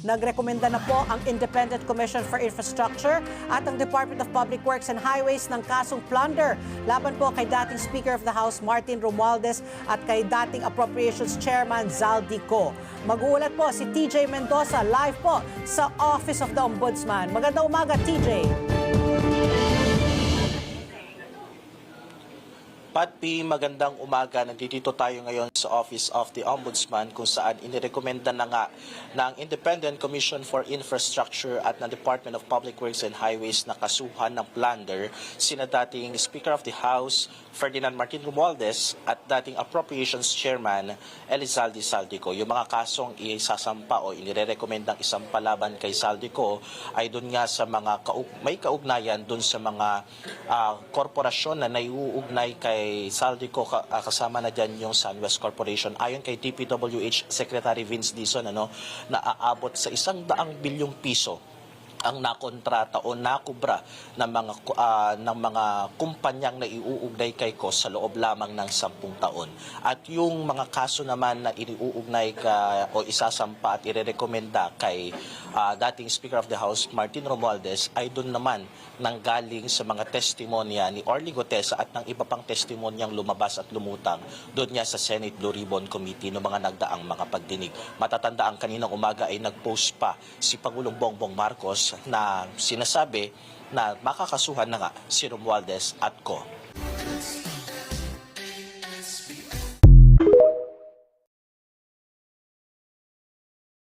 Nagrekomenda na po ang Independent Commission for Infrastructure at ang Department of Public Works and Highways ng kasong plunder laban po kay dating Speaker of the House Martin Romualdez at kay dating Appropriations Chairman Zaldico. Mag-uulat po si TJ Mendoza live po sa Office of the Ombudsman. Magandang umaga, TJ. Patpi, magandang umaga. Nandito tayo ngayon sa Office of the Ombudsman kung saan inirekomenda na nga ng Independent Commission for Infrastructure at ng Department of Public Works and Highways na kasuhan ng plunder sina dating Speaker of the House Ferdinand Martin Romualdez at dating Appropriations Chairman Elizalde Zaldico. Yung mga kasong isasampa o inirekomendang isampa laban kay Zaldico ay doon nga sa mga may kaugnayan doon sa mga korporasyon na naiuugnay kay Zaldico, kasama na dyan yung SunWest Corporation. Ayon kay DPWH Secretary Vince Dizon, na aabot sa 100 bilyong piso ang nakontrata o nakubra ng mga kumpanyang na iuugnay kay Kos sa loob lamang ng 10 taon. At yung mga kaso naman na iniuugnay o isasampa at irerekomenda kay dating Speaker of the House Martin Romualdez ay doon naman nanggaling sa mga testimonya ni Orly Gotesa at ng iba pang testimonyang lumabas at lumutang doon niya sa Senate Blue Ribbon Committee no mga nagdaang mga pagdinig. Matatandaan kaninang umaga ay nagpost pa si Pangulong Bongbong Marcos na sinasabi na makakasuhan na nga si Romualdez at Co.